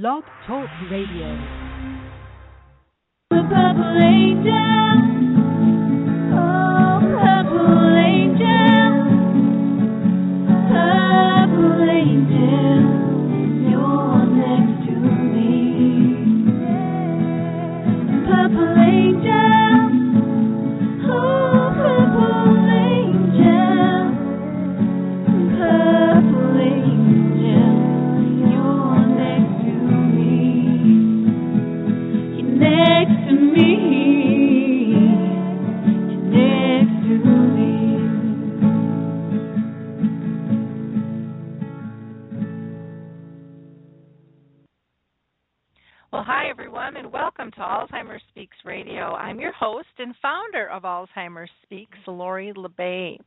Blog Talk Radio. The purple angel, oh purple angel, you're next to me. Purple angel, oh purple angel, you're next to me. You're next to me. You're next to me. Well, hi, everyone, and welcome to Alzheimer Speaks Radio. I'm your host and founder of Alzheimer Speaks, Lori LeBay.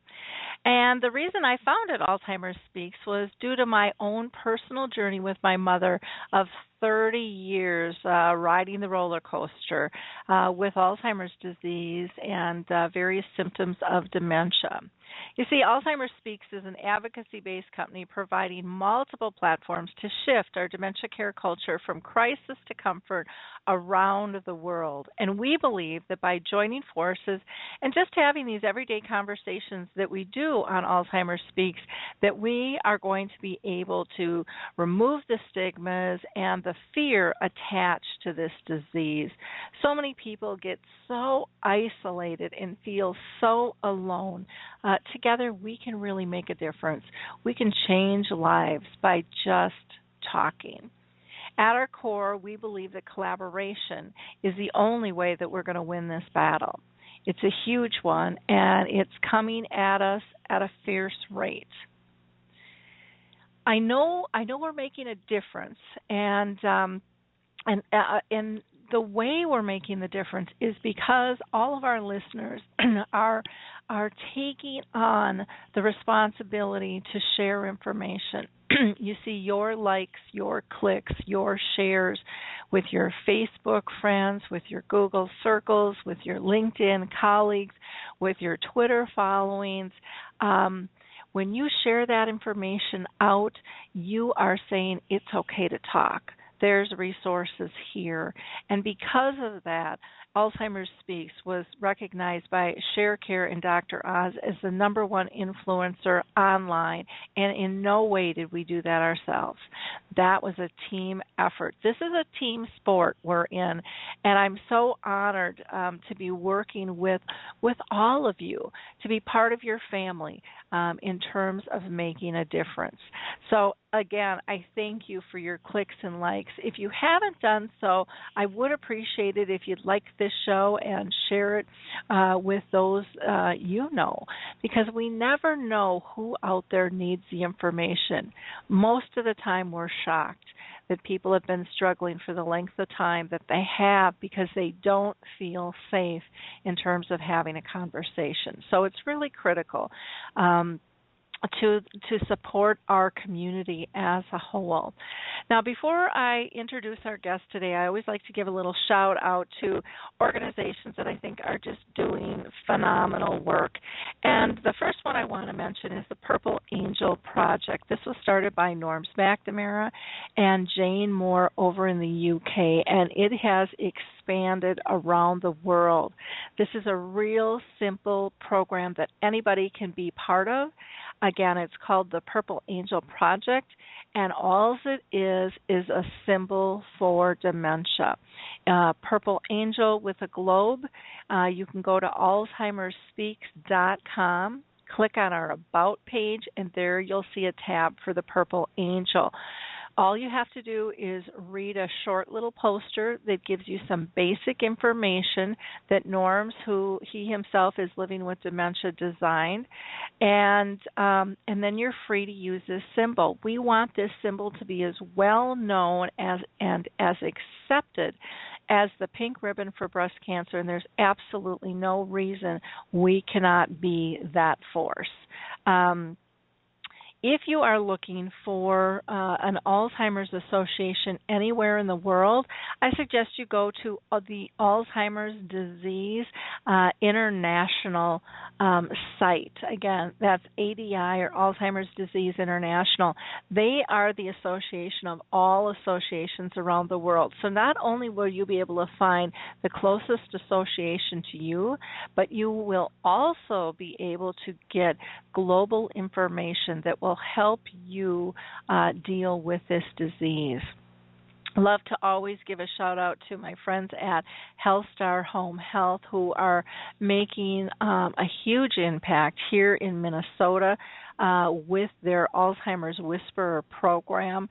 And the reason I founded Alzheimer Speaks was due to my own personal journey with my mother of 30 years riding the roller coaster with Alzheimer's disease and various symptoms of dementia. You see, Alzheimer Speaks is an advocacy-based company providing multiple platforms to shift our dementia care culture from crisis to comfort around the world. And we believe that by joining forces and just having these everyday conversations that we do on Alzheimer Speaks, that we are going to be able to remove the stigmas and the fear attached to this disease. So many people get so isolated and feel so alone. Together, we can really make a difference. We can change lives by just talking. At our core, we believe that collaboration is the only way that we're going to win this battle. It's a huge one, and it's coming at us at a fierce rate. I know we're making a difference, and the way we're making the difference is because all of our listeners are taking on the responsibility to share information. You see your likes, your clicks, your shares with your Facebook friends, with your Google circles, with your LinkedIn colleagues, with your Twitter followings. When you share that information out, you are saying it's okay to talk. There's resources here. And because of that, Alzheimer's Speaks was recognized by ShareCare and Dr. Oz as the #1 influencer online, and in no way did we do that ourselves. That was a team effort. This is a team sport we're in, and I'm so honored to be working with all of you, to be part of your family in terms of making a difference. So again, I thank you for your clicks and likes. If you haven't done so, I would appreciate it if you'd like this show and share it with those you know, because we never know who out there needs the information. Most of the time we're shocked that people have been struggling for the length of time that they have because they don't feel safe in terms of having a conversation. So it's really critical to support our community as a whole. Now, before I introduce our guest today, I always like to give a little shout out to organizations that I think are just doing phenomenal work. And the first one I want to mention is the Purple Angel Project. This was started by Norms McNamara and Jane Moore over in the UK, and it has expanded around the world. This is a real simple program that anybody can be part of. Again, it's called the Purple Angel Project, and all it is a symbol for dementia. Purple Angel with a globe. You can go to alzheimerspeaks.com, click on our About page, and there you'll see a tab for the Purple Angel. All you have to do is read a short little poster that gives you some basic information that Norms, who he himself is living with dementia, designed, and then you're free to use this symbol. We want this symbol to be as well known and as accepted as the pink ribbon for breast cancer, and there's absolutely no reason we cannot be that force. If you are looking for an Alzheimer's Association anywhere in the world, I suggest you go to the Alzheimer's Disease International site. Again, that's ADI, or Alzheimer's Disease International. They are the association of all associations around the world. So not only will you be able to find the closest association to you, but you will also be able to get global information that will help you deal with this disease. Love to always give a shout out to my friends at HealthStar Home Health, who are making a huge impact here in Minnesota with their Alzheimer's Whisperer program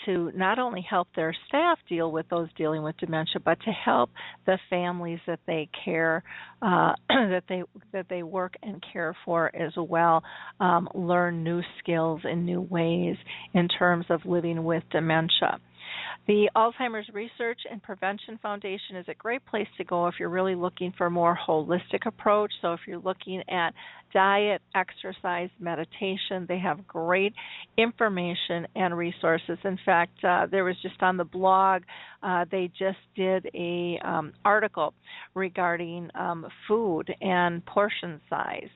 to not only help their staff deal with those dealing with dementia, but to help the families that they care, that they work and care for as well, learn new skills and new ways in terms of living with dementia. The Alzheimer's Research and Prevention Foundation is a great place to go if you're really looking for a more holistic approach. So if you're looking at diet, exercise, meditation, they have great information and resources. In fact, there was just on the blog, they just did a article regarding food and portion size.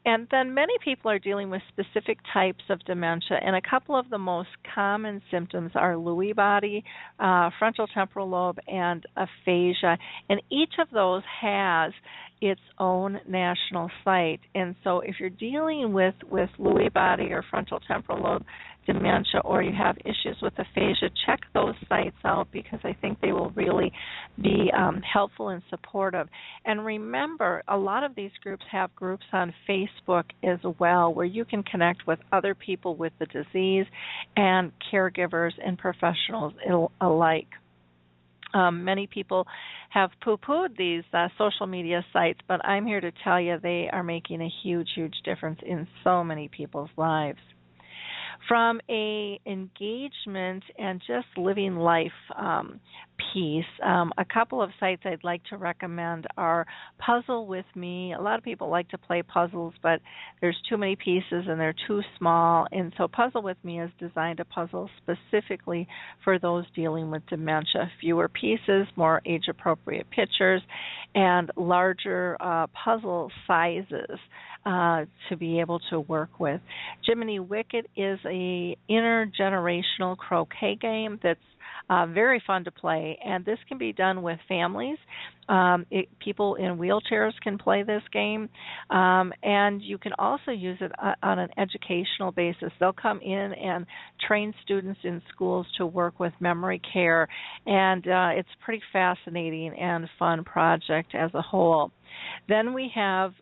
And then many people are dealing with specific types of dementia, and a couple of the most common symptoms are Lewy body, frontal temporal lobe, and aphasia. And each of those has its own national site. And so if you're dealing with Lewy body or frontal temporal lobe dementia, or you have issues with aphasia, check those sites out, because I think they will really be helpful and supportive. And remember, a lot of these groups have groups on Facebook as well, where you can connect with other people with the disease and caregivers and professionals alike. Many people have poo-pooed these social media sites, but I'm here to tell you they are making a huge, huge difference in so many people's lives. From a engagement and just living life piece, a couple of sites I'd like to recommend are Puzzle With Me. A lot of people like to play puzzles, but there's too many pieces and they're too small. And so Puzzle With Me has designed a puzzle specifically for those dealing with dementia. Fewer pieces, more age-appropriate pictures, and larger puzzle sizes to be able to work with. Jiminy Wicket is a intergenerational croquet game that's very fun to play, and this can be done with families. People in wheelchairs can play this game, and you can also use it on an educational basis. They'll come in and train students in schools to work with memory care, and it's a pretty fascinating and fun project as a whole. Then we have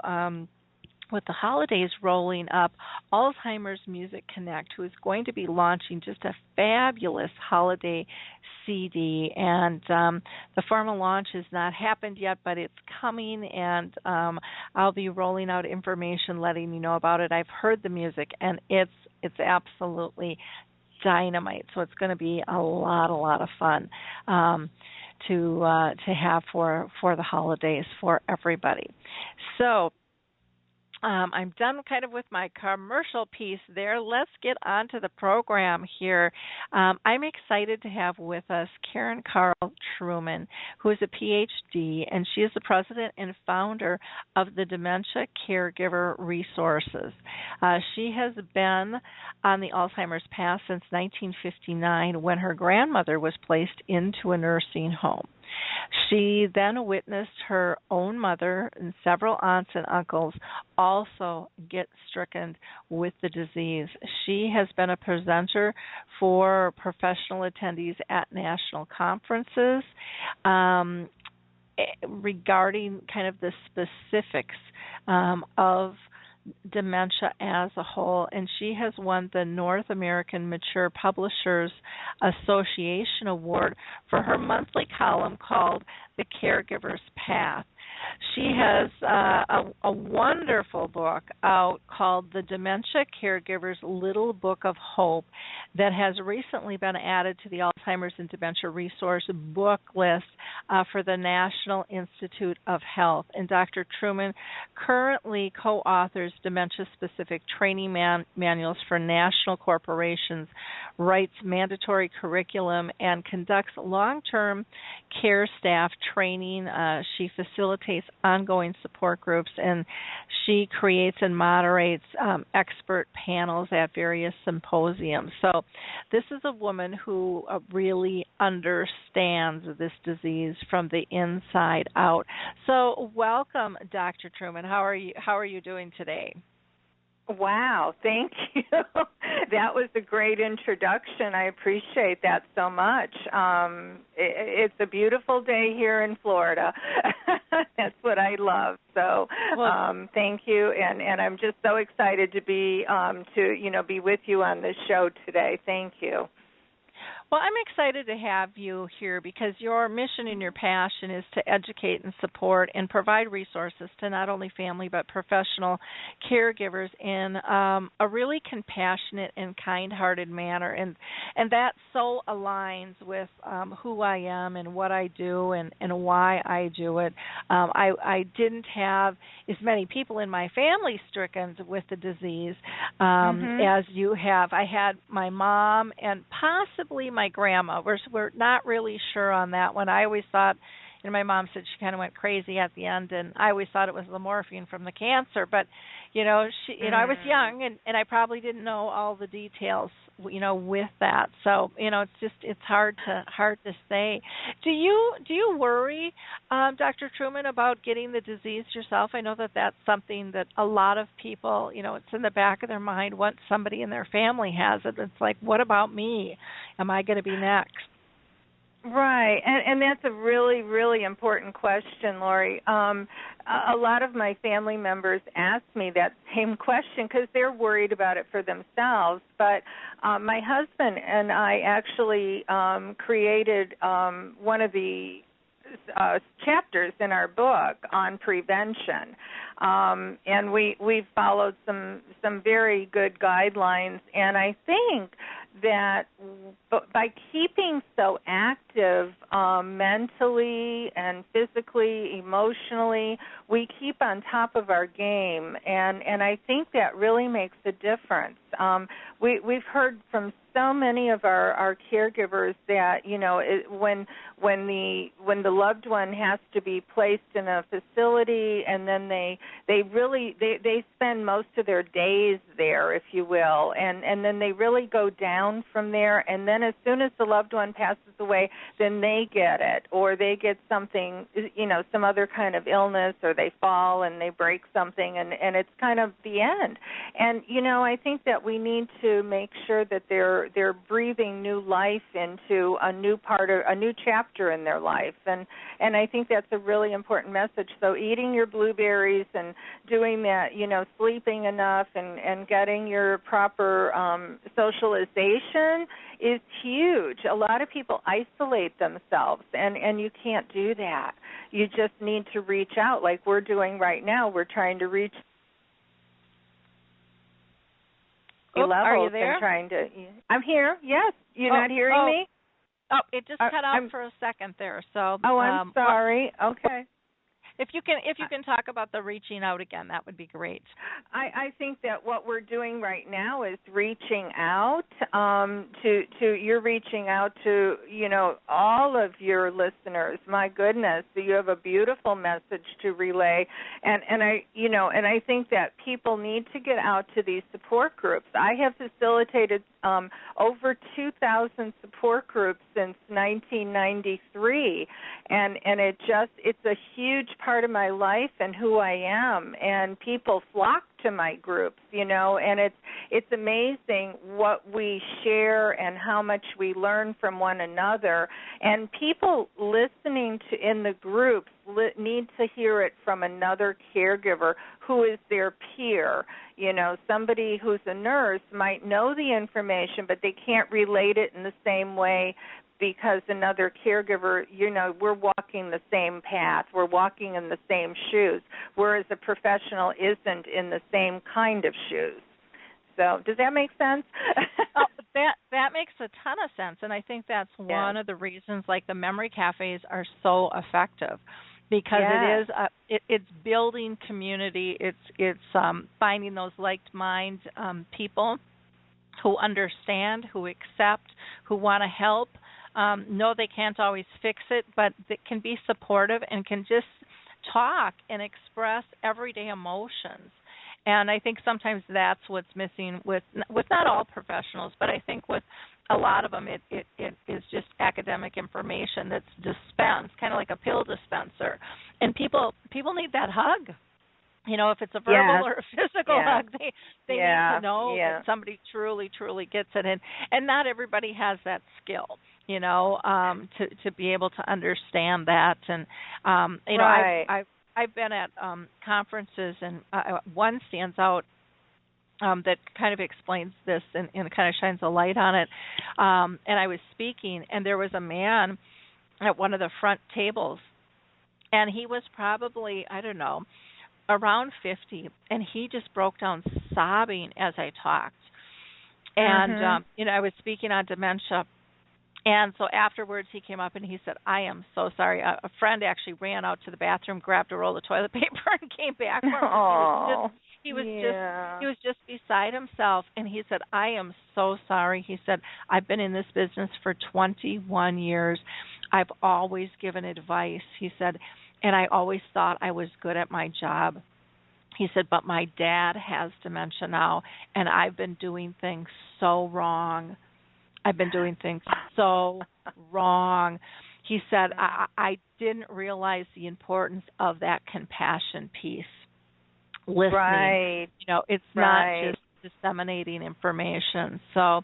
with the holidays rolling up, Alzheimer's Music Connect, who is going to be launching just a fabulous holiday CD. And the formal launch has not happened yet, but it's coming, and I'll be rolling out information letting you know about it. I've heard the music, and it's absolutely dynamite. So it's going to be a lot of fun to have for the holidays for everybody. So I'm done kind of with my commercial piece there. Let's get on to the program here. I'm excited to have with us Karen Truman, who is a Ph.D., and she is the president and founder of the Dementia Caregiver Resources. She has been on the Alzheimer's path since 1959, when her grandmother was placed into a nursing home. She then witnessed her own mother and several aunts and uncles also get stricken with the disease. She has been a presenter for professional attendees at national conferences regarding kind of the specifics of dementia as a whole, and she has won the North American Mature Publishers Association Award for her monthly column called The Caregiver's Path. She has a wonderful book out called The Dementia Caregivers Little Book of Hope that has recently been added to the Alzheimer's and Dementia Resource book list for the National Institute of Health. And Dr. Truman currently co-authors dementia-specific training manuals for national corporations, writes mandatory curriculum, and conducts long-term care staff training. She facilitates ongoing support groups, and she creates and moderates expert panels at various symposiums. So this is a woman who really understands this disease from the inside out. So welcome, Dr. Truman. How are you doing today? Wow, thank you. That was a great introduction. I appreciate that so much. It's a beautiful day here in Florida. That's what I love. So thank you, and I'm just so excited to be be with you on this show today. Thank you. Well, I'm excited to have you here because your mission and your passion is to educate and support and provide resources to not only family but professional caregivers in a really compassionate and kind-hearted manner. And that so aligns with who I am and what I do and why I do it. I didn't have as many people in my family stricken with the disease as you have. I had my mom and possibly my grandma. We're not really sure on that one. I always thought, my mom said she kind of went crazy at the end, and I always thought it was the morphine from the cancer. But, I was young, and I probably didn't know all the details, with that. So, it's hard to say. Do you worry, Dr. Truman, about getting the disease yourself? I know that that's something that a lot of people, it's in the back of their mind once somebody in their family has it. It's like, what about me? Am I going to be next? Right, and that's a really, really important question, Lori. A lot of my family members ask me that same question because they're worried about it for themselves. But my husband and I actually created one of the chapters in our book on prevention, and we've followed some very good guidelines. And I think that by keeping so active mentally and physically, emotionally, we keep on top of our game, and I think that really makes a difference. We've heard from so many of our caregivers that when the loved one has to be placed in a facility, and then they spend most of their days there, if you will, and then they really go down from there, and then as soon as the loved one passes away, then they get it, or they get something, some other kind of illness, or they fall and they break something, and it's kind of the end. And I think that we need to make sure that they're breathing new life into a new chapter in their life, and I think that's a really important message. So eating your blueberries and doing that, sleeping enough and getting your proper socialization is huge. A lot of people isolate themselves, and you can't do that. You just need to reach out like we're doing right now. We're trying to reach levels. Are you there? I'm here, yes. You're not hearing me? Oh, it just cut out for a second there. So I'm sorry. Okay. If you can talk about the reaching out again, that would be great. I think that what we're doing right now is reaching out you're reaching out to all of your listeners. My goodness, you have a beautiful message to relay, and I think that people need to get out to these support groups. I have facilitated over 2,000 support groups since 1993, and it's a huge part of my life and who I am, and people flock to my groups, and it's amazing what we share and how much we learn from one another. And people listening in the groups need to hear it from another caregiver who is their peer. Somebody who's a nurse might know the information, but they can't relate it in the same way because another caregiver, we're walking the same path, we're walking in the same shoes, whereas a professional isn't in the same kind of shoes. So does that make sense? Oh, that makes a ton of sense, and I think that's one of the reasons, like, the memory cafes are so effective, because it's building community. It's finding those like-minded people who understand, who accept, who want to help. No, they can't always fix it, but they can be supportive and can just talk and express everyday emotions. And I think sometimes that's what's missing with not all professionals, but I think with a lot of them, it is just academic information that's dispensed, kind of like a pill dispenser. And people need that hug. If it's a verbal or a physical hug, they need to know that somebody truly, truly gets it. And not everybody has that skill, to be able to understand that. And, I've been at conferences, and one stands out that kind of explains this and kind of shines a light on it. And I was speaking, and there was a man at one of the front tables, and he was probably, I don't know, around 50, and he just broke down sobbing as I talked. And, I was speaking on dementia. And so afterwards he came up and he said, "I am so sorry." A friend actually ran out to the bathroom, grabbed a roll of toilet paper, and came back for him. He was just beside himself, and he said, "I am so sorry." He said, "I've been in this business for 21 years. I've always given advice." He said, "and I always thought I was good at my job." He said, "but my dad has dementia now, and I've been doing things so wrong. I've been doing things so wrong." He said, I didn't realize the importance of that compassion piece. Listening. Right. It's not just disseminating information. So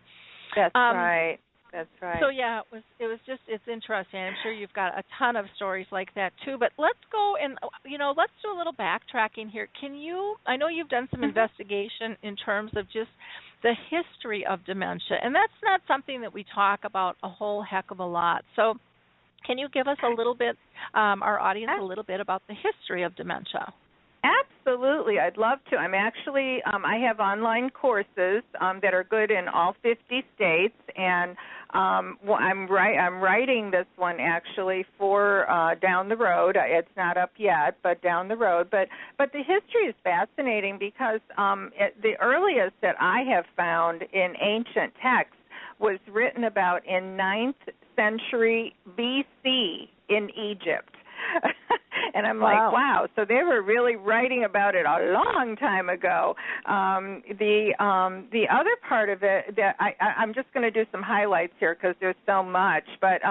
that's right. That's right. So it's interesting. I'm sure you've got a ton of stories like that too. But let's go and let's do a little backtracking here. I know you've done some investigation in terms of just the history of dementia, and that's not something that we talk about a whole heck of a lot. So can you give us a little bit, our audience, a little bit about the history of dementia? Absolutely, I'd love to. I'm actually, I have online courses that are good in all 50 states, and I'm writing this one actually for down the road. It's not up yet, but down the road. But the history is fascinating because the earliest that I have found in ancient texts was written about in 9th century BC in Egypt. And I'm like, wow, so they were really writing about it a long time ago. The other part of it, that I'm just going to do some highlights here because there's so much, but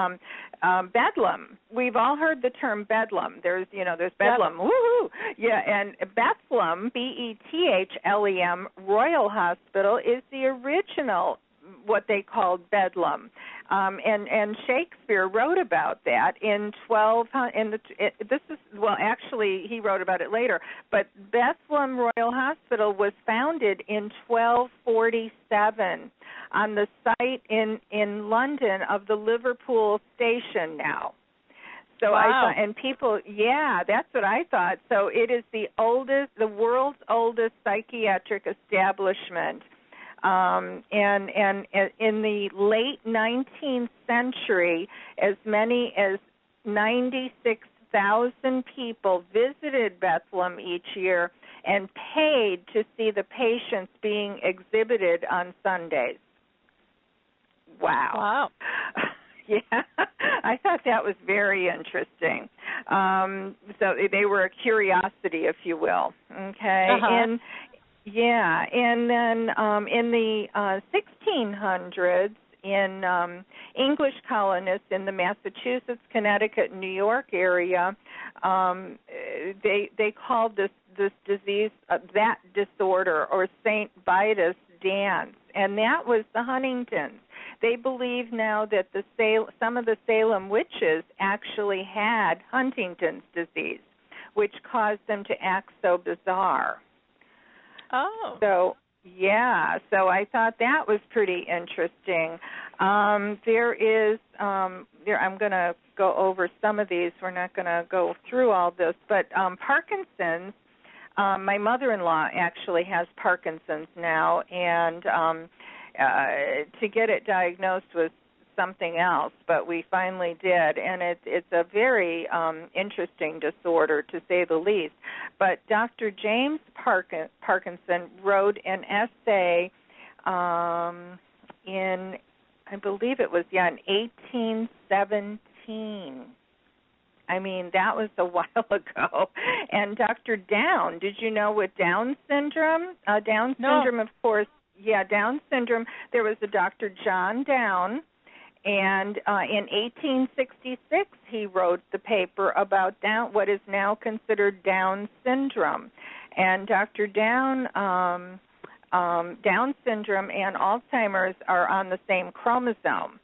Bedlam. We've all heard the term Bedlam. There's Bedlam. Yep. Woohoo! Yeah, and Bethlem, Bethlem Royal Hospital is the original what they called Bedlam, and Shakespeare wrote about that in actually he wrote about it later, but Bethlem Royal Hospital was founded in 1247 on the site in London of the Liverpool station now. So I thought, and people, that's what I thought. So it is the world's oldest psychiatric establishment. And in the late 19th century, as many as 96,000 people visited Bethlem each year and paid to see the patients being exhibited on Sundays. Wow. Yeah, I thought that was very interesting. So they were a curiosity, if you will. Okay, and then in the 1600s, in English colonists in the Massachusetts, Connecticut, New York area, they called this disease that disorder, or St. Vitus dance, and that was the Huntington's. They believe now that some of the Salem witches actually had Huntington's disease, which caused them to act so bizarre. Oh. So I thought that was pretty interesting. There is, I'm going to go over some of these. We're not going to go through all this, but Parkinson's, my mother-in-law actually has Parkinson's now, and to get it diagnosed was something else, but we finally did, and it's a very interesting disorder, to say the least. But Dr. James Parkinson wrote an essay in, I believe it was, in 1817. I mean, that was a while ago. And Dr. Down, did you know what Down syndrome? Down syndrome, of course, Down syndrome, there was a Dr. John Down, and in 1866 he wrote the paper about Down, what is now considered Down syndrome. And Dr. Down, Down syndrome and Alzheimer's are on the same chromosome.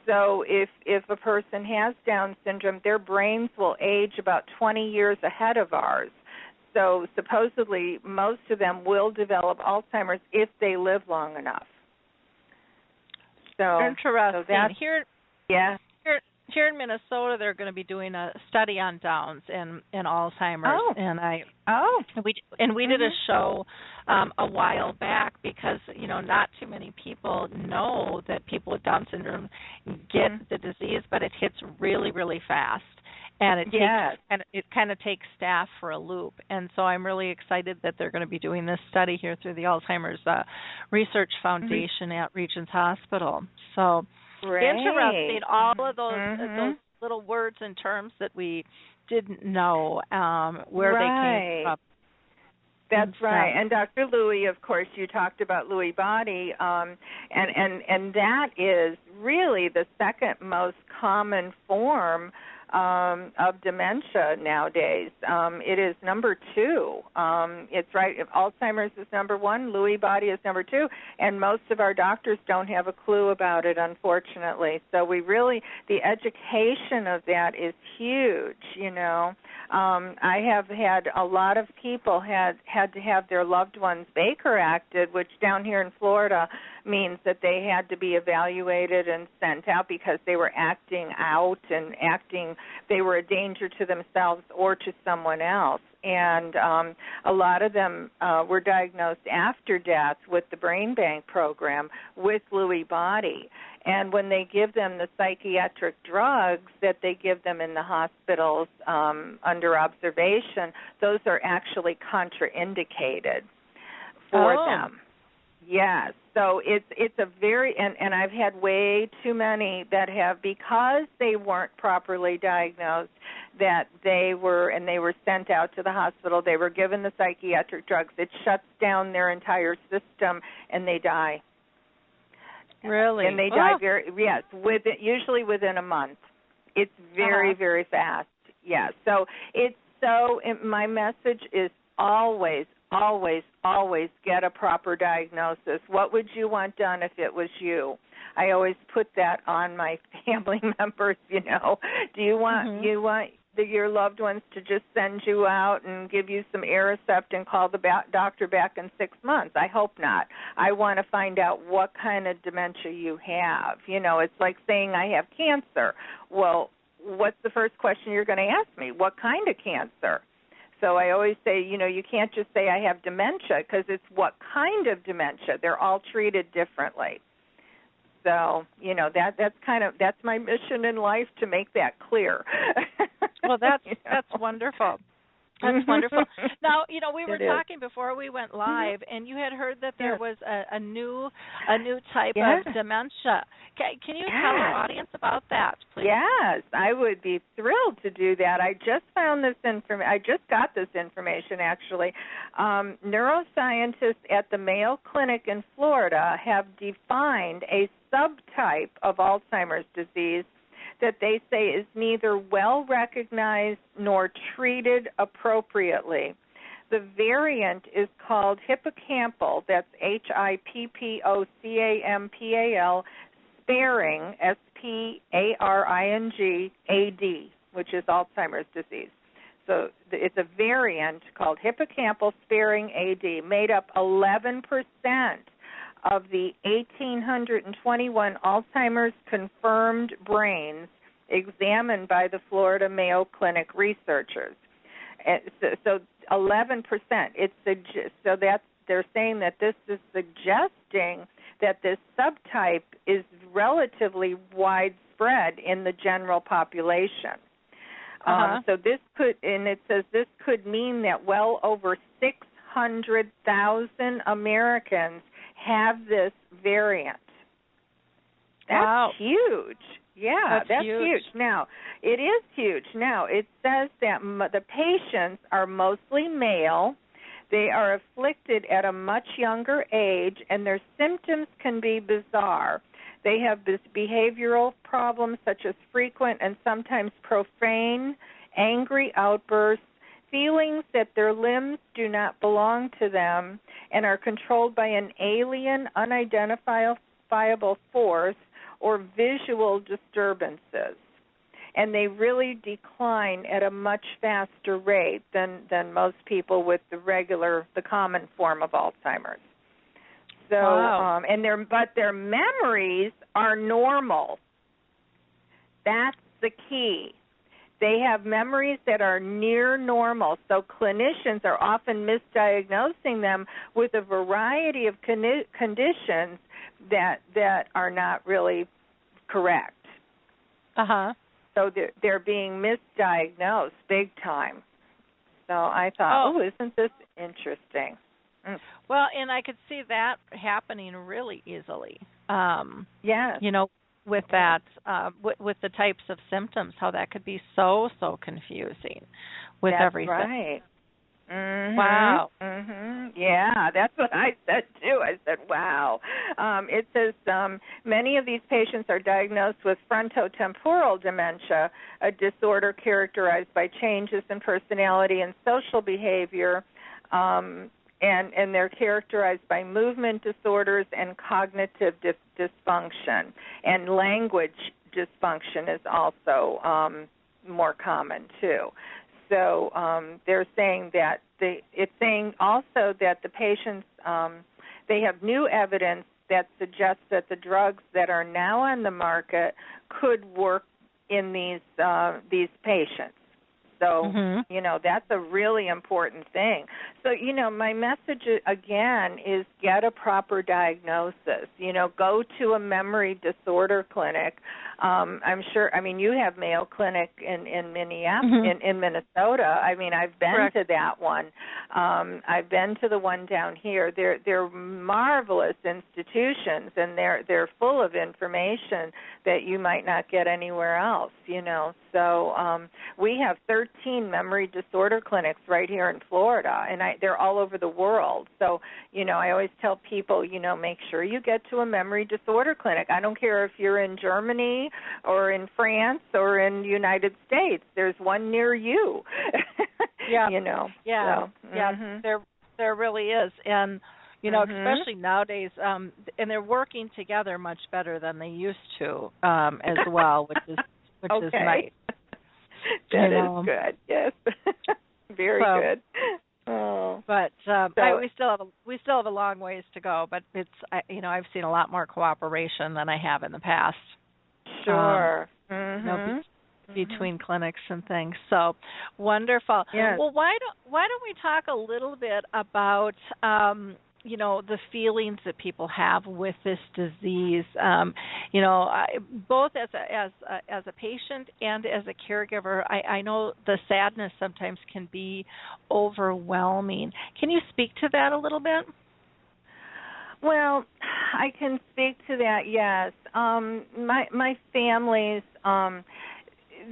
So if a person has Down syndrome, their brains will age about 20 years ahead of ours. So supposedly most of them will develop Alzheimer's if they live long enough. So interesting. So Here in Minnesota, they're going to be doing a study on Downs and Alzheimer's, and we did a show a while back because not too many people know that people with Down syndrome get the disease, but it hits really, really fast. And it kind of takes staff for a loop. And so I'm really excited that they're going to be doing this study here through the Alzheimer's Research Foundation at Regents Hospital. So interesting, all of those little words and terms that we didn't know where they came from. That's right. And Dr. Lewy, of course, you talked about Lewy body, and that is really the second most common form of dementia nowadays. It is number 2. It's right. Alzheimer's is number 1. Lewy body is number 2, and most of our doctors don't have a clue about it, unfortunately. So the education of that is huge. I have had a lot of people had to have their loved ones Baker acted, which down here in Florida means that they had to be evaluated and sent out because they were acting out and they were a danger to themselves or to someone else. And a lot of them were diagnosed after death with the brain bank program with Lewy body. And when they give them the psychiatric drugs that they give them in the hospitals under observation, those are actually contraindicated for them. Yes. So it's a very, and I've had way too many that have, because they weren't properly diagnosed, that they were sent out to the hospital, they were given the psychiatric drugs, it shuts down their entire system, and they die. Really? And they die usually within a month. It's very, very fast. Yeah. So my message is always get a proper diagnosis. What would you want done if it was you? I always put that on my family members, Do you want your loved ones to just send you out and give you some Aricept and call the doctor back in 6 months? I hope not. I want to find out what kind of dementia you have. It's like saying I have cancer. Well, what's the first question you're going to ask me? What kind of cancer? So I always say, you can't just say I have dementia because it's what kind of dementia. They're all treated differently. So, that's my mission in life, to make that clear. Well, that's wonderful. That's wonderful. Now, we were talking before we went live, and you had heard that there was a new type of dementia. Can you tell our audience about that, please? Yes, I would be thrilled to do that. I just found this information. I just got this information, actually. Neuroscientists at the Mayo Clinic in Florida have defined a subtype of Alzheimer's disease that they say is neither well recognized nor treated appropriately. The variant is called hippocampal, that's HIPPOCAMPAL, sparing, SPARINGAD, which is Alzheimer's disease. So it's a variant called hippocampal sparing AD, made up 11% of the 1,821 Alzheimer's confirmed brains examined by the Florida Mayo Clinic researchers. So 11%. So that's, they're saying that this is suggesting that this subtype is relatively widespread in the general population. So this could, and it says this could mean that well over 600,000 Americans have this variant. That's huge. Yeah, that's huge. Now, it is huge. Now, it says that the patients are mostly male. They are afflicted at a much younger age, and their symptoms can be bizarre. They have this behavioral problems such as frequent and sometimes profane, angry outbursts, feelings that their limbs do not belong to them and are controlled by an alien, unidentifiable force, or visual disturbances. And they really decline at a much faster rate than most people with the common form of Alzheimer's. So, but their memories are normal. That's the key. They have memories that are near normal. So clinicians are often misdiagnosing them with a variety of conditions that are not really correct. So they're being misdiagnosed big time. So I thought, isn't this interesting? Well, and I could see that happening really easily. Yes. You know, with that, with the types of symptoms, how that could be so confusing with everything. That's right. Mm-hmm. Wow. Mm-hmm. Yeah, that's what I said too. I said, wow. It says many of these patients are diagnosed with frontotemporal dementia, a disorder characterized by changes in personality and social behavior, and they're characterized by movement disorders and cognitive dysfunction. And language dysfunction is also more common too. So they're saying that it's saying also that the patients, they have new evidence that suggests that the drugs that are now on the market could work in these patients. So, you know, that's a really important thing. So, you know, my message, again, is get a proper diagnosis. You know, go to a memory disorder clinic. I'm sure, I mean, you have Mayo Clinic in Minneapolis, in Minnesota. I mean, I've been to that one. I've been to the one down here. They're marvelous institutions, and they're full of information that you might not get anywhere else, you know. So we have 13 memory disorder clinics right here in Florida, and they're all over the world. So, you know, I always tell people, you know, make sure you get to a memory disorder clinic. I don't care if you're in Germany or in France or in the United States. There's one near you. Yeah. You know. Yeah. So, yeah. There really is, and you know, especially nowadays, and they're working together much better than they used to as well, which is nice. That is good. Yes. Very good. Oh. But we still have a long ways to go. But it's you know, I've seen a lot more cooperation than I have in the past. Sure. You know, between clinics and things. So wonderful. Yes. Well, why don't we talk a little bit about you know, the feelings that people have with this disease. You know, both as a patient and as a caregiver, I know the sadness sometimes can be overwhelming. Can you speak to that a little bit? Well, I can speak to that. Yes, my family's.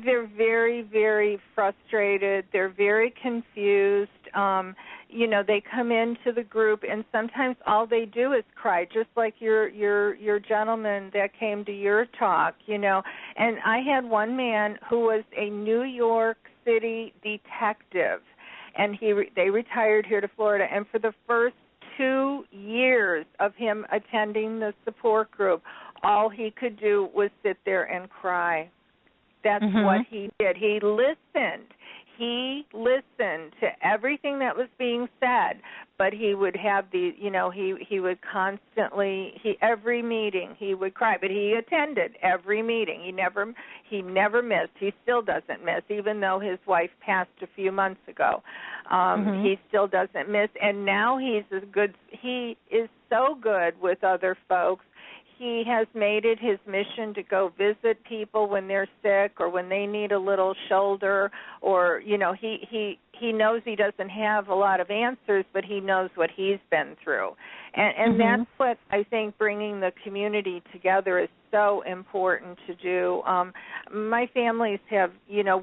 They're very, very frustrated. They're very confused. You know, they come into the group, and sometimes all they do is cry, just like your gentleman that came to your talk. You know, and I had one man who was a New York City detective, and they retired here to Florida, and for the first 2 years of him attending the support group, all he could do was sit there and cry. That's what he did. He listened. He listened to everything that was being said, but he would have the, he would constantly, every meeting he would cry, but he attended every meeting. He never missed. He still doesn't miss, even though his wife passed a few months ago. He still doesn't miss, and now he is so good with other folks. He has made it his mission to go visit people when they're sick or when they need a little shoulder, or he knows he doesn't have a lot of answers, but he knows what he's been through. And that's what I think bringing the community together is so important to do. My families have,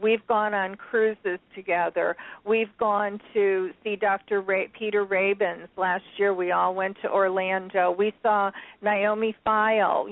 we've gone on cruises together. We've gone to see Dr. Peter Rabins. Last year we all went to Orlando. We saw Naomi Feil,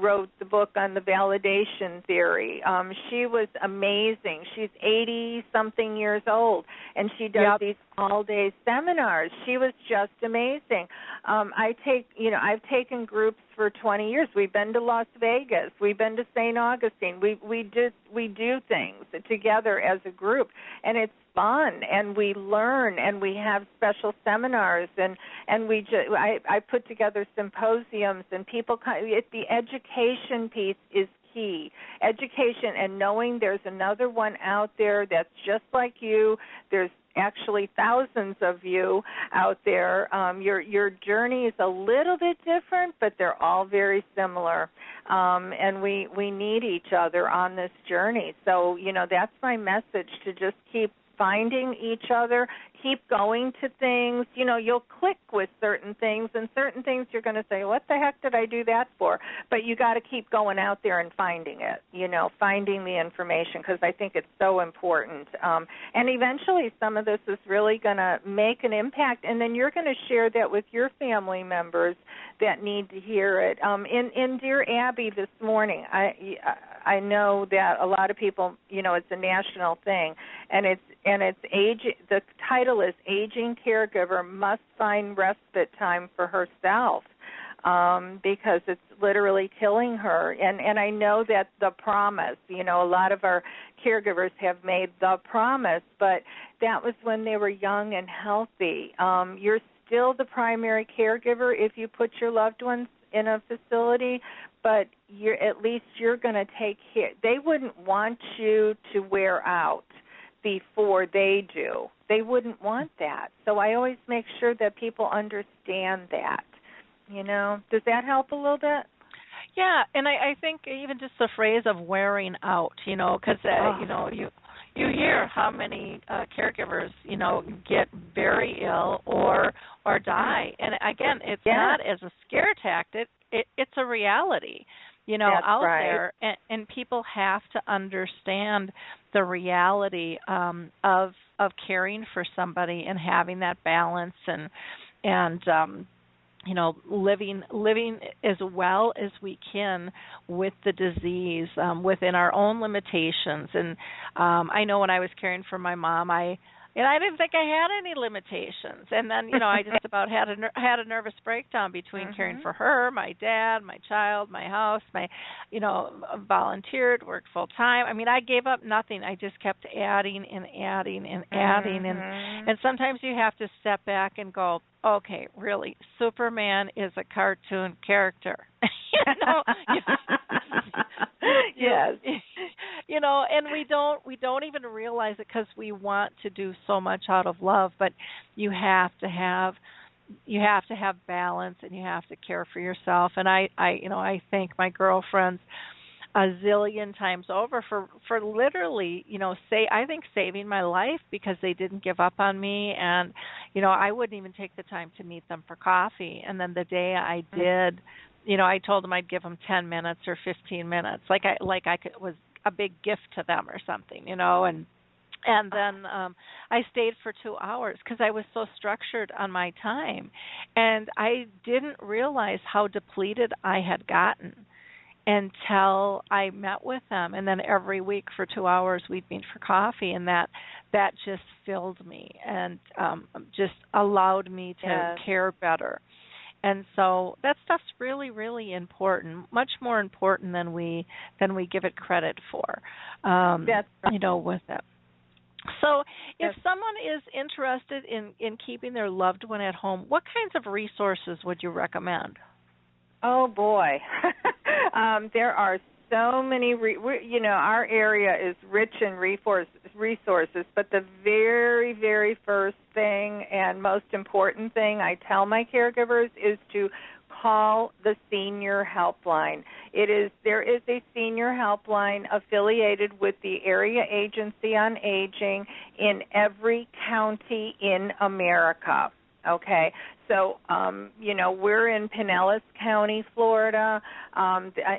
wrote the book on the validation theory. She was amazing. She's 80-something years old, and she does these all-day seminars. She was just amazing. I've taken groups for 20 years. We've been to Las Vegas. We've been to St. Augustine. We do things together as a group, and it's fun, and we learn, and we have special seminars, and I put together symposiums, and people. The education piece is key. Education and knowing there's another one out there that's just like you. There's actually thousands of you out there. Your journey is a little bit different, but they're all very similar. And we need each other on this journey. So, that's my message, to just keep finding each other, keep going to things. You'll click with certain things, and certain things you're going to say, what the heck did I do that for? But you got to keep going out there and finding it, finding the information, because I think it's so important. And eventually some of this is really going to make an impact, and then you're going to share that with your family members that need to hear it. In Dear Abby this morning, I know that a lot of people, it's a national thing, and it's age. The title is Aging Caregiver Must Find Respite Time for Herself, because it's literally killing her. And I know that the promise, a lot of our caregivers have made the promise, but that was when they were young and healthy. You're still the primary caregiver if you put your loved ones in a facility, but at least you're going to take care. They wouldn't want you to wear out before they do. They wouldn't want that. So I always make sure that people understand that. Does that help a little bit? Yeah, and I think even just the phrase of wearing out, because you hear how many caregivers, get very ill or die. And again, it's not as a scare tactic. It's a reality, out there. And people have to understand the reality of caring for somebody and having that balance and living as well as we can with the disease, within our own limitations. And I know when I was caring for my mom, I didn't think I had any limitations. And then, I just about had a nervous breakdown between caring for her, my dad, my child, my house, volunteered, worked full time. I mean, I gave up nothing. I just kept adding and adding and adding. And sometimes you have to step back and go, okay, really, Superman is a cartoon character. Yes. And we don't even realize it because we want to do so much out of love, but you have to have balance, and you have to care for yourself. And I thank my girlfriends a zillion times over for literally, I think saving my life, because they didn't give up on me. And, I wouldn't even take the time to meet them for coffee. And then the day I did, I told them I'd give them 10 minutes or 15 minutes, was a big gift to them or something, and then I stayed for 2 hours because I was so structured on my time. And I didn't realize how depleted I had gotten until I met with them. And then every week for 2 hours we'd meet for coffee, and that just filled me and just allowed me to care better. And so that stuff's really, really important, much more important than we give it credit for. That's right. With it. So if someone is interested in keeping their loved one at home, what kinds of resources would you recommend? Oh, boy. There are so many, our area is rich in resources, but the very, very first thing and most important thing I tell my caregivers is to call the senior helpline. There is a senior helpline affiliated with the Area Agency on Aging in every county in America. Okay, so, we're in Pinellas County, Florida.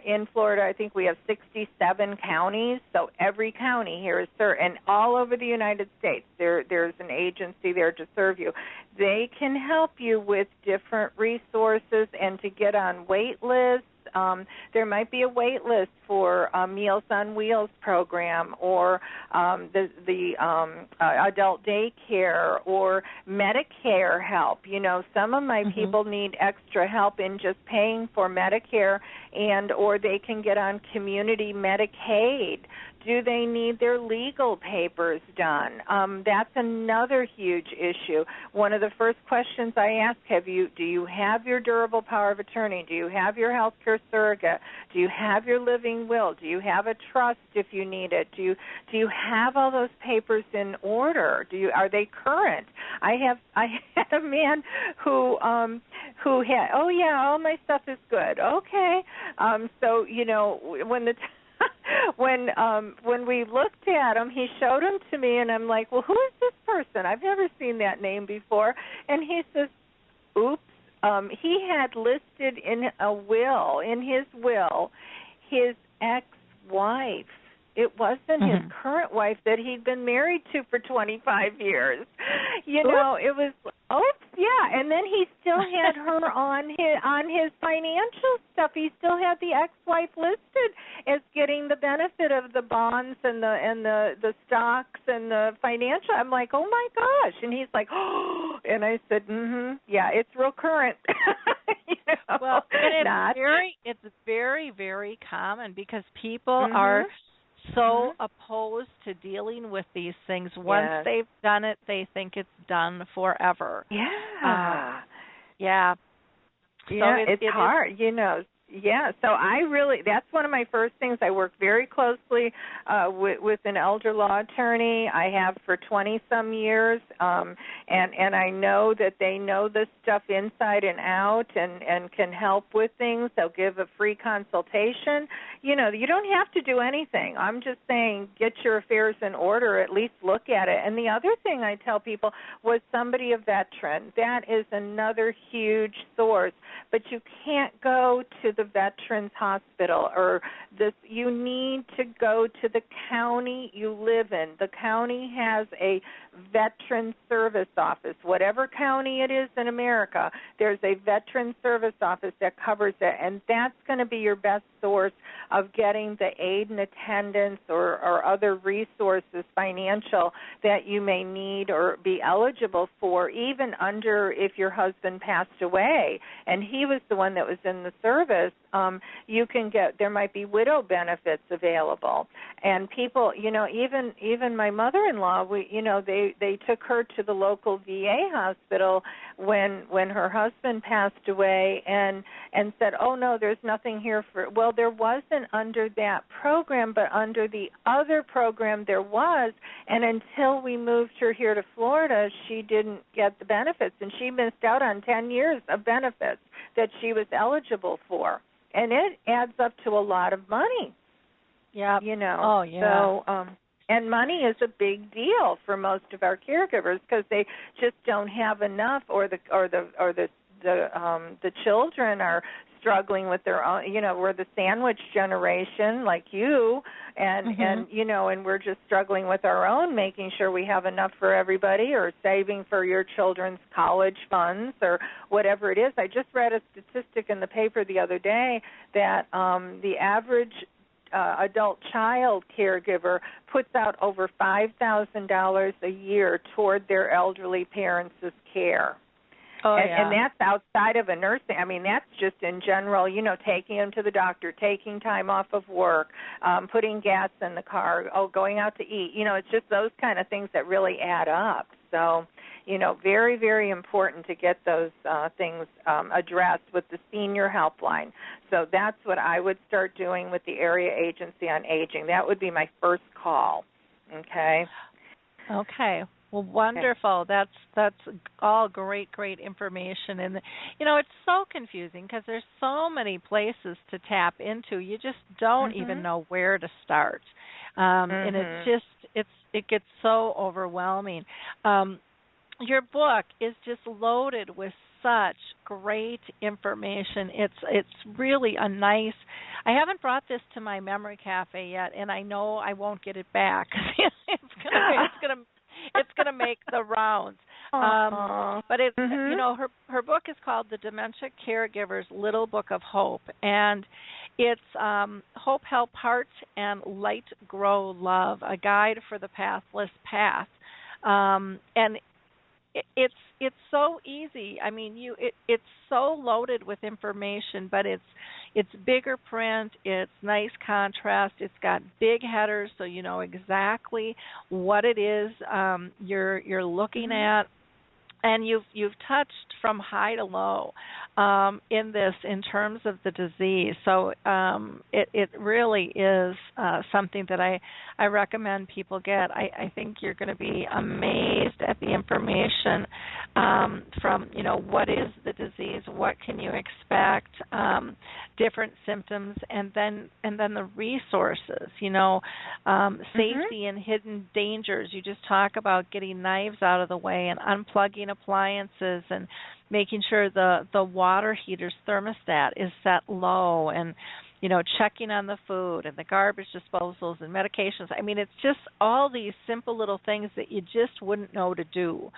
In Florida, I think we have 67 counties, so every county here is served. And all over the United States, there's an agency there to serve you. They can help you with different resources and to get on wait lists. There might be a wait list for Meals on Wheels program or the adult daycare or Medicare help. Some of my people need extra help in just paying for Medicare or they can get on community Medicaid. Do they need their legal papers done? That's another huge issue. One of the first questions I ask, do you have your durable power of attorney? Do you have your health care surrogate? Do you have your living will? Do you have a trust if you need it? Do you have all those papers in order? Are they current? I had a man who had, all my stuff is good. Okay. So when we looked at him, he showed him to me, and I'm like, well, who is this person? I've never seen that name before. And he says, oops, he had listed in his will, his ex-wife. It wasn't his current wife that he'd been married to for 25 years. It was, and then he still had her on his financial stuff. He still had the ex-wife listed as getting the benefit of the bonds and the stocks and the financial. I'm like, oh my gosh. And he's like, oh, and I said, it's real current. Well, and it's very, very common because people are so opposed to dealing with these things. Once they've done it, they think it's done forever. Yeah. So it's hard, Yeah, so that's one of my first things. I work very closely with an elder law attorney. I have for 20-some years, and I know that they know this stuff inside and out and can help with things. They'll give a free consultation. You don't have to do anything. I'm just saying get your affairs in order, at least look at it. And the other thing I tell people was somebody a veteran. That is another huge source, but you can't go to the Veterans Hospital or this. You need to go to the county you live in. The county has a Veteran Service Office. Whatever county it is in America, there's a Veteran Service Office that covers it, and that's going to be your best source of getting the aid and attendance or other resources, financial, that you may need or be eligible for, even under if your husband passed away and he was the one that was in the service. You can there might be widow benefits available. And people, even my mother-in-law, they took her to the local VA hospital when her husband passed away and said, oh, no, there's nothing here for, well, there wasn't under that program, but under the other program there was, and until we moved her here to Florida, she didn't get the benefits, and she missed out on 10 years of benefits that she was eligible for. And it adds up to a lot of money. Yeah. Oh, yeah. So, and money is a big deal for most of our caregivers because they just don't have enough, or the children are struggling with their own. We're the sandwich generation, like you, and we're just struggling with our own, making sure we have enough for everybody, or saving for your children's college funds, or whatever it is. I just read a statistic in the paper the other day that the average adult child caregiver puts out over $5,000 a year toward their elderly parents' care. And that's outside of a nursing. I mean, that's just in general, taking them to the doctor, taking time off of work, putting gas in the car, going out to eat. It's just those kind of things that really add up. So, very, very important to get those things addressed with the senior helpline. So that's what I would start doing with the Area Agency on Aging. That would be my first call. Okay. Okay. Well, wonderful. That's all great information. And, it's so confusing because there's so many places to tap into. You just don't even know where to start. And it gets so overwhelming. Your book is just loaded with such great information. It's really a nice. I haven't brought this to my memory cafe yet, and I know I won't get it back. It's gonna make the rounds. But it's her book is called The Dementia Caregivers Little Book of Hope, and it's Hope Help Heart and Light Grow Love, a guide for the pathless path. And it's so easy. I mean, it's so loaded with information, but it's bigger print, it's nice contrast, it's got big headers so you know exactly what it is you're looking at. And you've touched from high to low in this in terms of the disease. So it really is something that I recommend people get. I think you're going to be amazed at the information from, what is the disease, what can you expect, different symptoms, and then the resources, safety and hidden dangers. You just talk about getting knives out of the way and unplugging appliances and making sure the water heater's thermostat is set low, and checking on the food and the garbage disposals and medications. I mean, it's just all these simple little things that you just wouldn't know to do.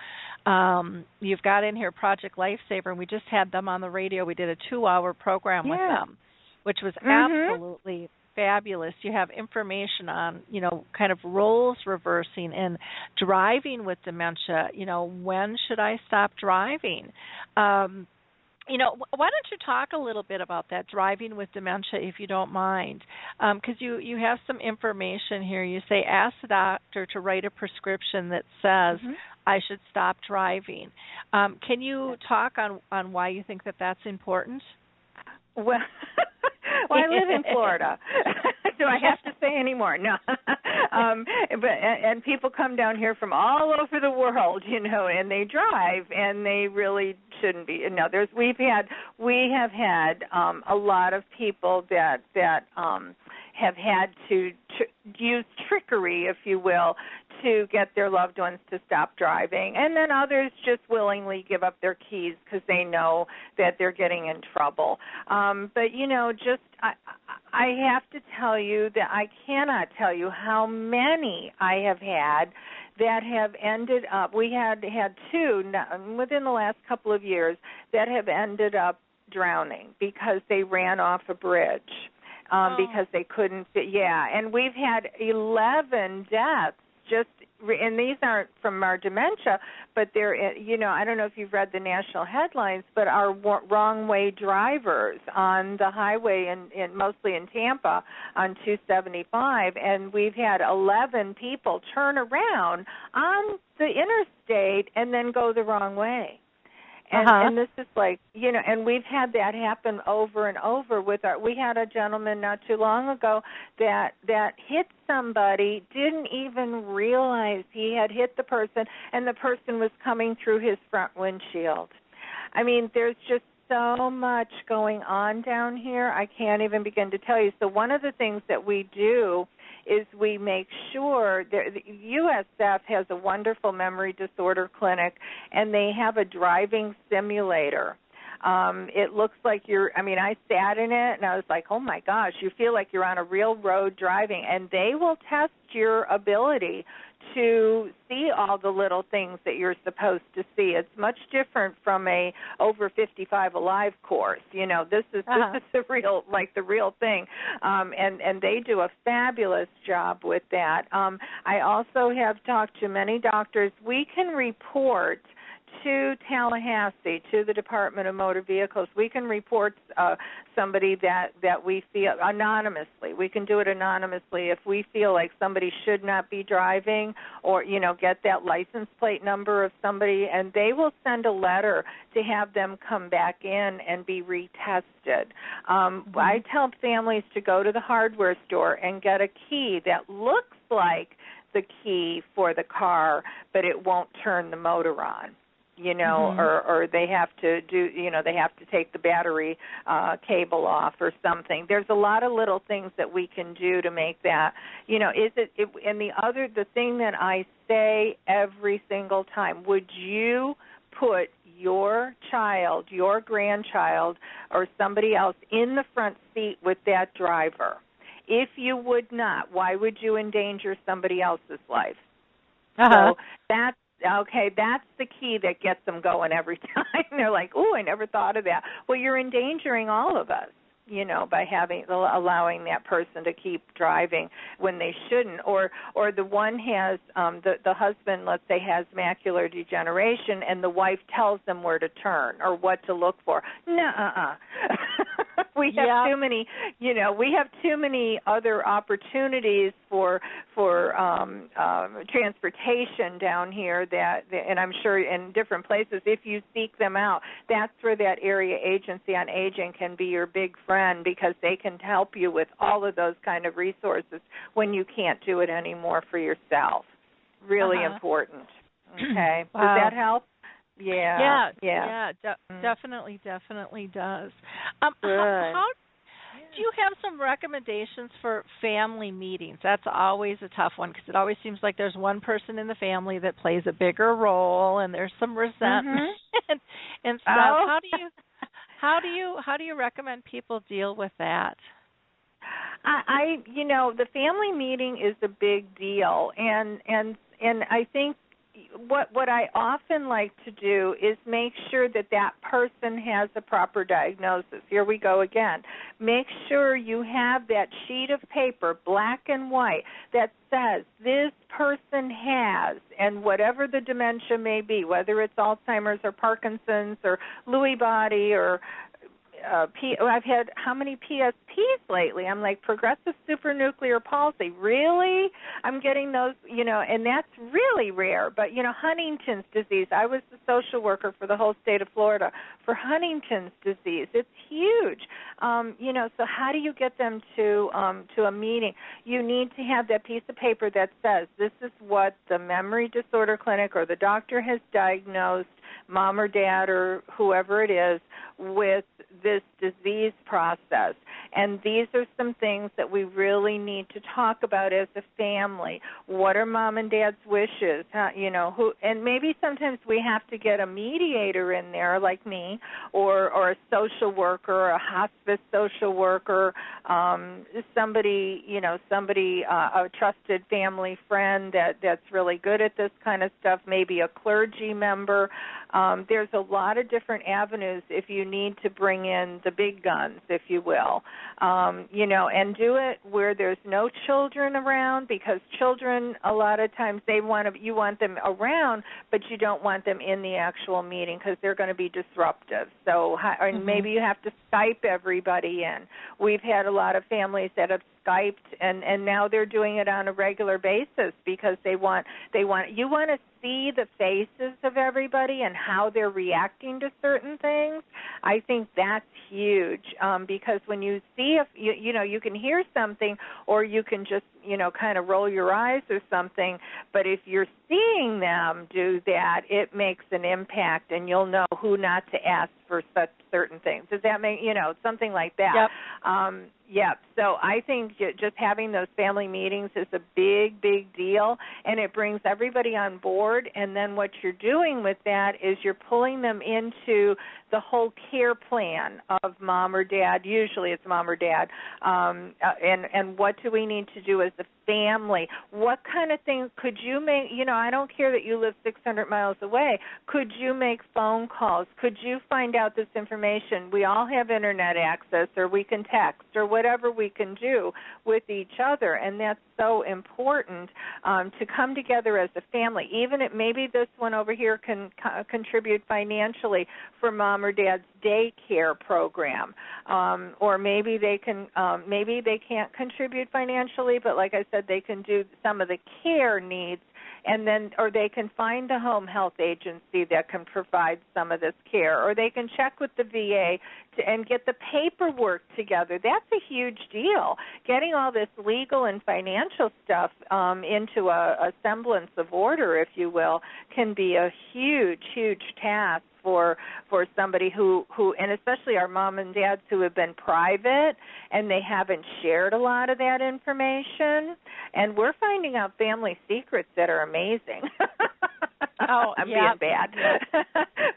You've got in here Project Lifesaver, and we just had them on the radio. We did a 2-hour program with them, which was absolutely fabulous. You have information on, kind of roles reversing and driving with dementia. When should I stop driving? Why don't you talk a little bit about that, driving with dementia, if you don't mind? Because you have some information here. You say, ask the doctor to write a prescription that says I should stop driving. Can you talk on why you think that's important? Well, I live in Florida. Do I have to say any more? No. But people come down here from all over the world, and they drive, and they really shouldn't be. No, we have had a lot of people that have had to use trickery, if you will, to get their loved ones to stop driving, and then others just willingly give up their keys because they know that they're getting in trouble. But I have to tell you that I cannot tell you how many I have had that have ended up. We had two within the last couple of years that have ended up drowning because they ran off a bridge. Because they couldn't fit. Yeah, and we've had 11 deaths and these aren't from our dementia, but they're, I don't know if you've read the national headlines, but our wrong-way drivers on the highway, mostly in Tampa, on 275, and we've had 11 people turn around on the interstate and then go the wrong way. And this is like, and we've had that happen over and over we had a gentleman not too long ago that hit somebody, didn't even realize he had hit the person, and the person was coming through his front windshield. I mean, there's just so much going on down here, I can't even begin to tell you. So one of the things that we do is we make sure the USF has a wonderful memory disorder clinic, and they have a driving simulator. It looks like I sat in it, and I was like, oh, my gosh, you feel like you're on a real road driving, and they will test your ability to see all the little things that you're supposed to see. It's much different from a over 55 alive course. This is the real thing, and they do a fabulous job with that. I also have talked to many doctors. We can report to Tallahassee, to the Department of Motor Vehicles. We can report somebody that we feel anonymously. We can do it anonymously if we feel like somebody should not be driving, or, get that license plate number of somebody, and they will send a letter to have them come back in and be retested. I tell families to go to the hardware store and get a key that looks like the key for the car, but it won't turn the motor on, or they have to do, they have to take the battery cable off or something. There's a lot of little things that we can do to make that, and the thing that I say every single time, would you put your child, your grandchild, or somebody else in the front seat with that driver? If you would not, why would you endanger somebody else's life? So that's the key that gets them going every time. They're like, "Ooh, I never thought of that." Well, you're endangering all of us, by allowing that person to keep driving when they shouldn't. Or the one has the husband, let's say, has macular degeneration, and the wife tells them where to turn or what to look for. Nuh-uh. We have too many, we have too many other opportunities for transportation down here and I'm sure in different places, if you seek them out, that's where that area agency on aging can be your big friend, because they can help you with all of those kind of resources when you can't do it anymore for yourself. Really important. Okay. Wow. Does that help? Yeah. Definitely does. Good. How do you have some recommendations for family meetings? That's always a tough one, because it always seems like there's one person in the family that plays a bigger role, and there's some resentment and stuff. Oh. How do you recommend people deal with that? The family meeting is a big deal, and I think what I often like to do is make sure that person has a proper diagnosis. Here we go again. Make sure you have that sheet of paper, black and white, that says this person has, and whatever the dementia may be, whether it's Alzheimer's or Parkinson's or Lewy body or I've had how many PSPs lately? I'm like, progressive supranuclear palsy. Really? I'm getting those, and that's really rare. But, Huntington's disease. I was the social worker for the whole state of Florida for Huntington's disease. It's huge. So how do you get them to a meeting? You need to have that piece of paper that says this is what the memory disorder clinic or the doctor has diagnosed mom or dad or whoever it is with this disease process. And these are some things that we really need to talk about as a family. What are mom and dad's wishes? And maybe sometimes we have to get a mediator in there like me, or a social worker, or a hospice social worker, somebody, a trusted family friend that's really good at this kind of stuff, maybe a clergy member. There's a lot of different avenues if you need to bring in the big guns, if you will, and do it where there's no children around, because children, a lot of times, you want them around, but you don't want them in the actual meeting because they're going to be disruptive. So maybe you have to Skype everybody in. We've had a lot of families that have Skyped, and now they're doing it on a regular basis because you want to see the faces of everybody and how they're reacting to certain things. I think that's huge, because when you see, you can hear something, or you can just, kind of roll your eyes or something, but if you're seeing them do that, it makes an impact, and you'll know who not to ask for such certain things. Does that make, something like that? Yep. Yeah, so I think just having those family meetings is a big, big deal, and it brings everybody on board, and then what you're doing with that is you're pulling them into the whole care plan of mom or dad. Usually it's mom or dad, and what do we need to do as a family. What kind of things could you make? I don't care that you live 600 miles away. Could you make phone calls? Could you find out this information? We all have internet access, or we can text, or whatever we can do with each other, and that's so important to come together as a family. Even if maybe this one over here can contribute financially for mom or dad's daycare program, or maybe they can't contribute financially, but like I said, they can do some of the care needs, or they can find a home health agency that can provide some of this care, or they can check with the VA and get the paperwork together. That's a huge deal. Getting all this legal and financial stuff into a semblance of order, if you will, can be a huge, huge task for somebody who, and especially our mom and dads who have been private and they haven't shared a lot of that information. And we're finding out family secrets that are amazing. Oh, I'm yeah. being bad.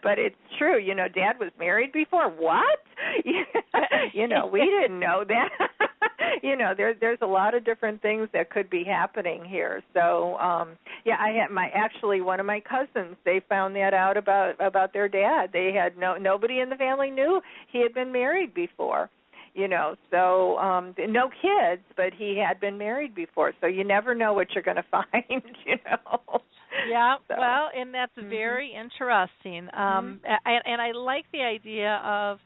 But it's true. Dad was married before. What? We didn't know that. There's a lot of different things that could be happening here. So, I had one of my cousins, they found that out about their dad. They had nobody in the family knew he had been married before. So no kids, but he had been married before. So you never know what you're going to find, Yeah, So. well, and that's very interesting. And I like the idea of,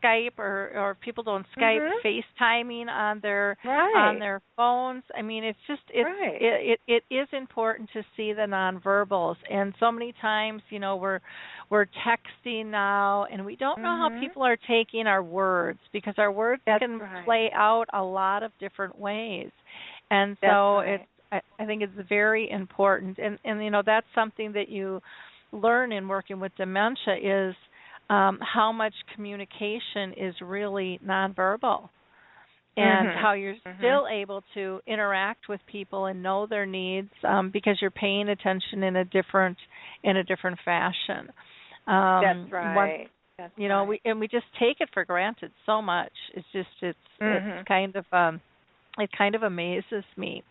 Skype or people doing Skype, FaceTiming on their phones. I mean, it is important to see the nonverbals. And so many times, we're texting now, and we don't know how people are taking our words, because our words can play out a lot of different ways. And so I think it's very important, and that's something that you learn in working with dementia is how much communication is really nonverbal, and how you're still able to interact with people and know their needs because you're paying attention in a different fashion. That's right. We just take it for granted so much. It's kind of. It kind of amazes me.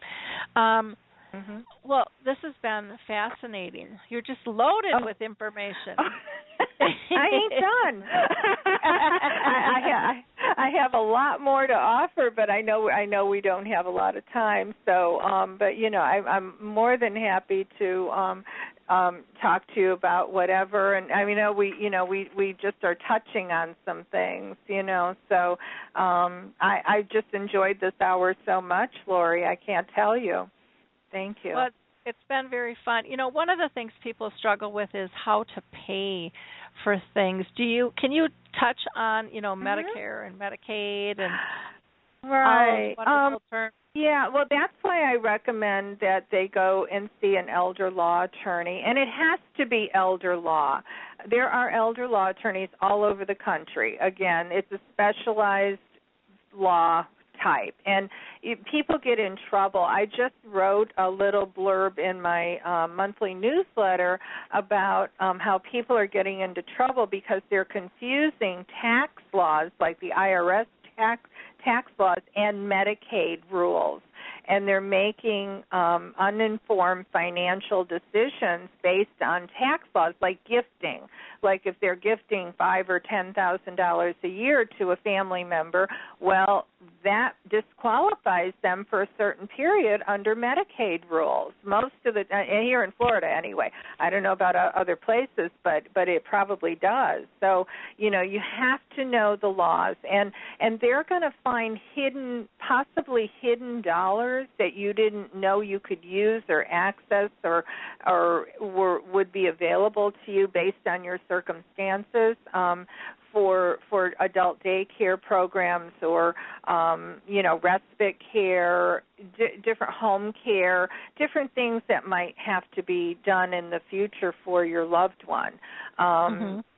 Well, this has been fascinating. You're just loaded with information. I ain't done. I have a lot more to offer, but I know we don't have a lot of time. So, I'm more than happy to talk to you about whatever. And we just are touching on some things, So, I just enjoyed this hour so much, Lori. I can't tell you. Thank you. Well, it's been very fun. One of the things people struggle with is how to pay for things. Can you touch on, Medicare and Medicaid and all those wonderful terms? Yeah, well, that's why I recommend that they go and see an elder law attorney, and it has to be elder law. There are elder law attorneys all over the country. Again, it's a specialized law type, and people get in trouble. I just wrote a little blurb in my monthly newsletter about how people are getting into trouble because they're confusing tax laws like the IRS tax laws and Medicaid rules, and they're making uninformed financial decisions based on tax laws, like gifting. Like if they're gifting $5,000 or $10,000 a year to a family member, well, that disqualifies them for a certain period under Medicaid rules. Most of the here in Florida, anyway. I don't know about other places, but it probably does. So you have to know the laws, and they're going to find possibly hidden dollars that you didn't know you could use or access or would be available to you based on your circumstances. For adult daycare programs or, respite care, different home care, different things that might have to be done in the future for your loved one.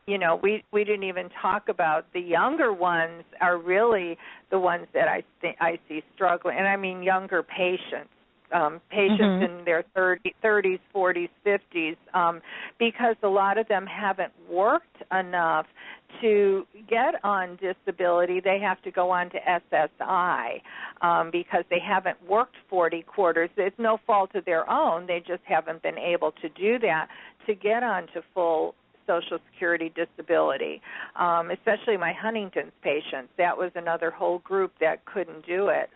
We didn't even talk about the younger ones are really the ones that I see struggling, and I mean younger patients. Patients in their 30s, 40s, 50s, because a lot of them haven't worked enough to get on disability, they have to go on to SSI because they haven't worked 40 quarters. It's no fault of their own. They just haven't been able to do that to get on to full Social Security disability, especially my Huntington's patients. That was another whole group that couldn't do it.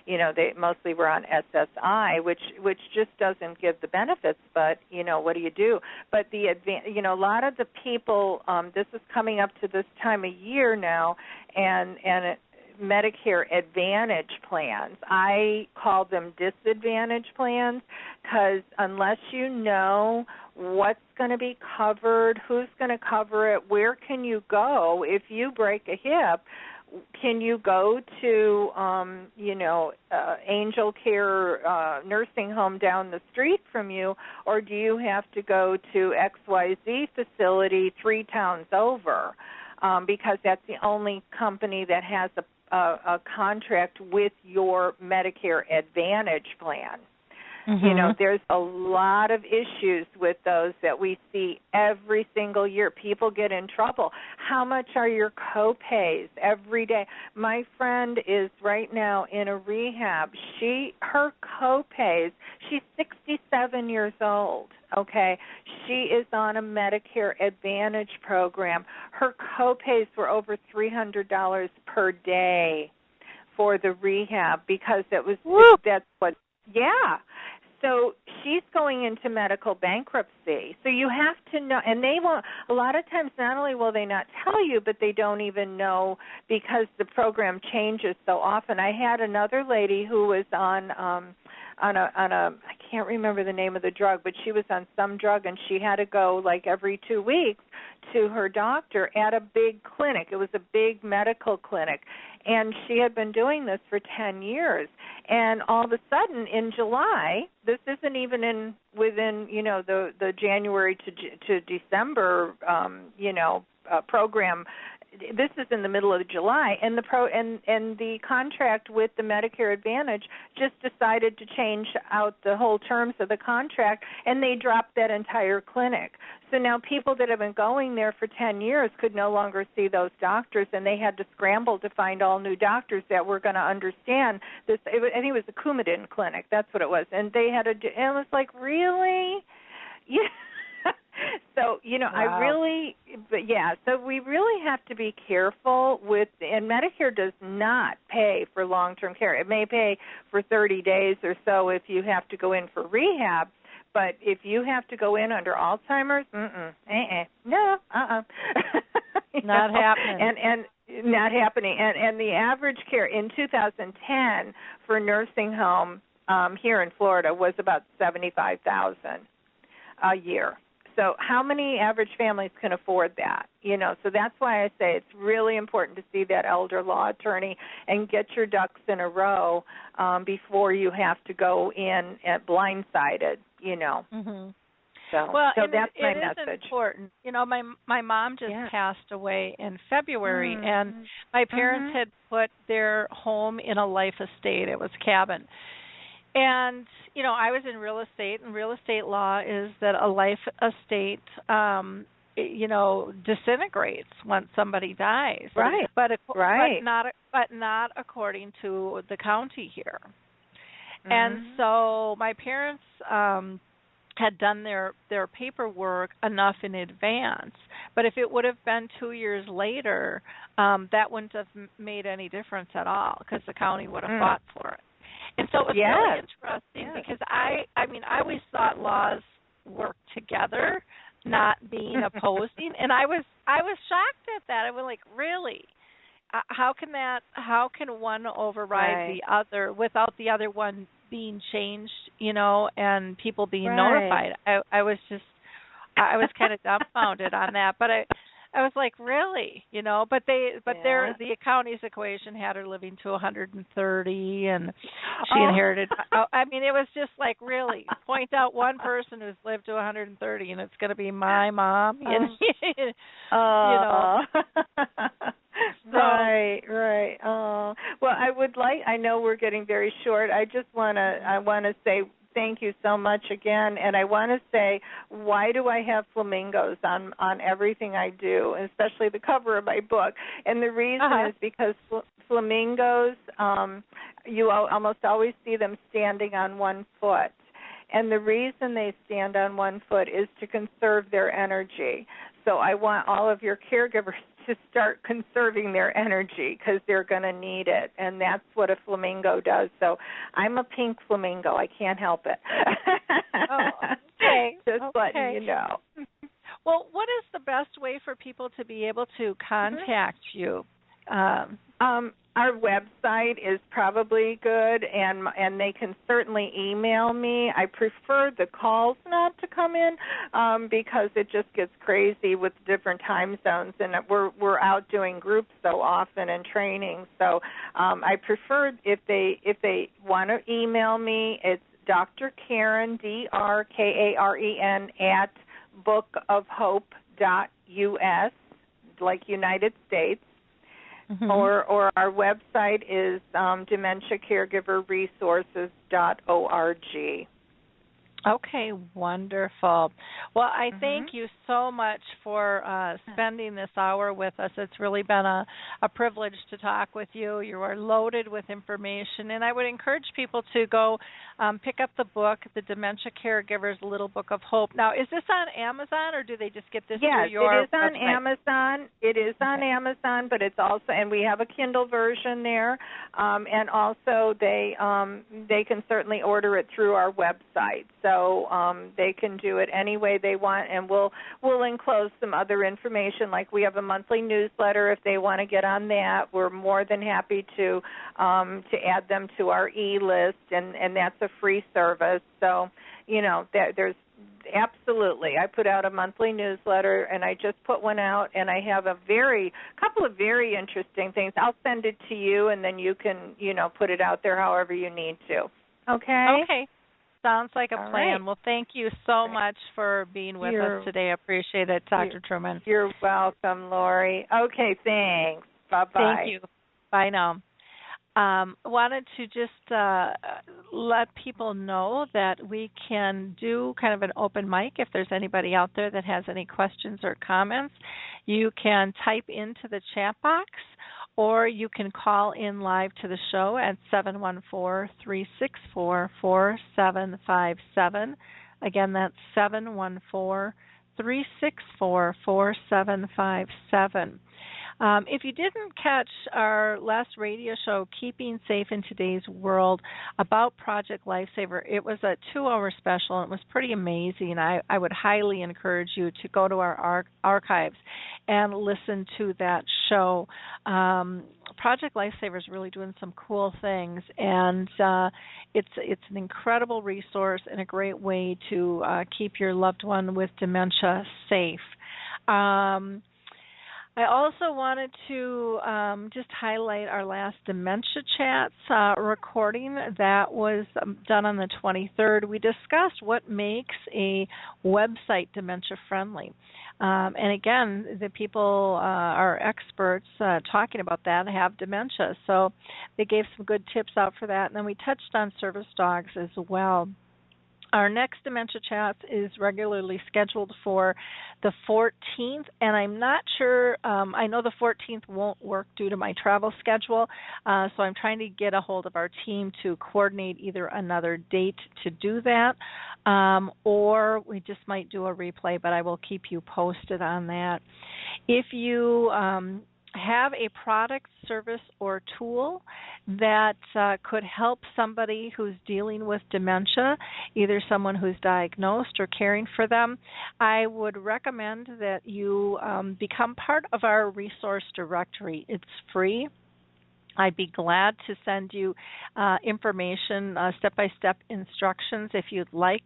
They mostly were on SSI, which just doesn't give the benefits. But what do you do? But a lot of the people. This is coming up to this time of year now, and Medicare Advantage plans. I call them disadvantage plans because unless you know what's going to be covered, who's going to cover it, where can you go if you break a hip, can you go to, Angel Care nursing home down the street from you, or do you have to go to XYZ facility 3 towns over? Because that's the only company that has a contract with your Medicare Advantage plan. Mm-hmm. There's a lot of issues with those that we see every single year. People get in trouble. How much are your co-pays every day? My friend is right now in a rehab. Her co-pays, she's 67 years old, okay? She is on a Medicare Advantage program. Her co-pays were over $300 per day for the rehab because that's what, yeah. So she's going into medical bankruptcy. So you have to know, and they won't, a lot of times not only will they not tell you, but they don't even know because the program changes so often. I had another lady who was on I can't remember the name of the drug, but she was on some drug, and she had to go like every 2 weeks to her doctor at a big clinic. It was a big medical clinic, and she had been doing this for 10 years. And all of a sudden, in July, this isn't even within the January to December program. This is in the middle of July, and the contract with the Medicare Advantage just decided to change out the whole terms of the contract, and they dropped that entire clinic. So now people that have been going there for 10 years could no longer see those doctors, and they had to scramble to find all new doctors that were going to understand this. I think it was the Coumadin clinic. That's what it was. And they had and it was like, really? Yeah. So, wow. So we really have to be careful and Medicare does not pay for long-term care. It may pay for 30 days or so if you have to go in for rehab, but if you have to go in under Alzheimer's, no, not happening. And not happening. And the average care in 2010 for nursing home here in Florida was about $75,000 a year. So how many average families can afford that? So that's why I say it's really important to see that elder law attorney and get your ducks in a row before you have to go in at blindsided, Mm-hmm. So that's my message. It is important. My mom just passed away in February, and my parents had put their home in a life estate. It was a cabin. And, I was in real estate, and real estate law is that a life estate, disintegrates once somebody dies. Right. But not according to the county here. Mm-hmm. And so my parents had done their paperwork enough in advance. But if it would have been 2 years later, that wouldn't have made any difference at all because the county would have fought for it. And so it was really interesting because I always thought laws work together, not being opposing. And I was shocked at that. I was like, really? How can one override the other without the other one being changed, and people being notified? I was kind of dumbfounded on that, but I was like, really, but the county's equation had her living to 130, and she inherited. It was just like, really, point out one person who's lived to 130, and it's going to be my mom. Right. Well, I know we're getting very short. I want to say Thank you so much again. And I want to say, why do I have flamingos on everything I do, especially the cover of my book? And the reason is because flamingos, you almost always see them standing on one foot. And the reason they stand on one foot is to conserve their energy. So I want all of your caregivers to start conserving their energy because they're going to need it, and that's what a flamingo does. So I'm a pink flamingo. I can't help it. Okay. Just letting you know. Well, what is the best way for people to be able to contact you? Our website is probably good, and they can certainly email me. I prefer the calls not to come in because it just gets crazy with different time zones, and we're out doing groups so often and training. So I prefer if they want to email me, it's Dr. Karen, DrKaren at bookofhope.us, like United States. Mm-hmm. Or our website is dementiacaregiverresources.org. Okay, wonderful. Well, I thank you so much for spending this hour with us. It's really been a privilege to talk with you. You are loaded with information, and I would encourage people to go pick up the book, The Dementia Caregivers Little Book of Hope. Now, is this on Amazon, or do they just get this through your Yes, it is on website? Amazon. It is on Amazon, but it's also, and we have a Kindle version there, and also they can certainly order it through our website. So they can do it any way they want, and we'll enclose some other information. Like we have a monthly newsletter. If they want to get on that, we're more than happy to add them to our e-list, and that's a free service. So there's absolutely. I put out a monthly newsletter, and I just put one out, and I have couple of very interesting things. I'll send it to you, and then you can put it out there however you need to. Okay. Okay. Sounds like a plan. Right. Well, thank you so much for being with us today. I appreciate it, Dr. Truman. You're welcome, Lori. Okay, thanks. Bye-bye. Thank you. Bye now. Wanted to just let people know that we can do kind of an open mic. If there's anybody out there that has any questions or comments, you can type into the chat box, or you can call in live to the show at 714-364-4757. Again, that's 714-364-4757. If you didn't catch our last radio show, Keeping Safe in Today's World, about Project Lifesaver, it was a 2-hour special, and it was pretty amazing. I would highly encourage you to go to our archives and listen to that show. Project Lifesaver is really doing some cool things, and it's an incredible resource and a great way to keep your loved one with dementia safe. I also wanted to just highlight our last Dementia Chats recording that was done on the 23rd. We discussed what makes a website dementia-friendly. And again, the people are experts talking about that have dementia. So they gave some good tips out for that. And then we touched on service dogs as well. Our next Dementia Chats is regularly scheduled for the 14th, and I'm not sure, I know the 14th won't work due to my travel schedule, so I'm trying to get a hold of our team to coordinate either another date to do that, or we just might do a replay, but I will keep you posted on that. If you have a product, service, or tool that could help somebody who's dealing with dementia, either someone who's diagnosed or caring for them, I would recommend that you become part of our resource directory. It's free. I'd be glad to send you information, step-by-step instructions if you'd like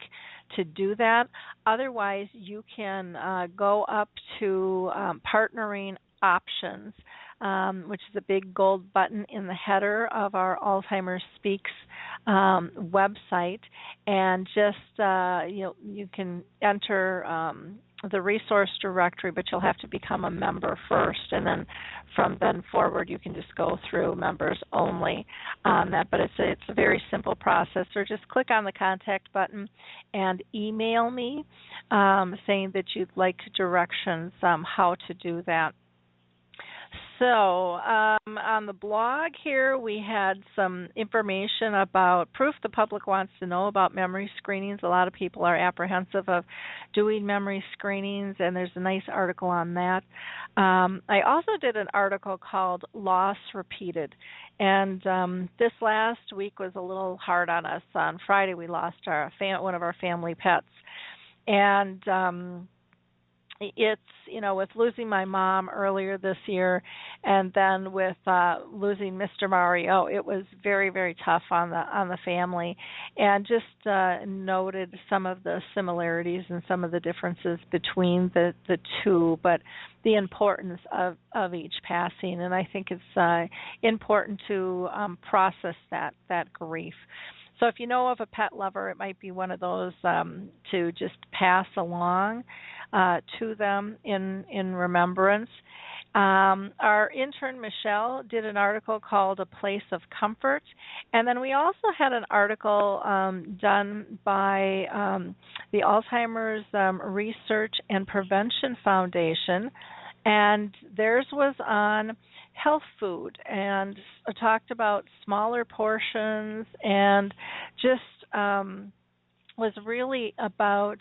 to do that. Otherwise, you can go up to partnering options, which is a big gold button in the header of our Alzheimer's Speaks website, and just you can enter the resource directory, but you'll have to become a member first, and then from then forward you can just go through members only on that. But it's a very simple process. Or just click on the contact button and email me saying that you'd like directions how to do that. So on the blog here, we had some information about proof the public wants to know about memory screenings. A lot of people are apprehensive of doing memory screenings, and there's a nice article on that. I also did an article called Loss Repeated, and this last week was a little hard on us. On Friday, we lost one of our family pets, and it's, with losing my mom earlier this year, and then with losing Mr. Mario, it was very, very tough on the family, and just noted some of the similarities and some of the differences between the two, but the importance of each passing. And I think it's important to process that grief. So if you know of a pet lover, it might be one of those to just pass along to them in remembrance. Our intern, Michelle, did an article called A Place of Comfort. And then we also had an article done by the Alzheimer's Research and Prevention Foundation. And theirs was on health food, and talked about smaller portions, and just was really about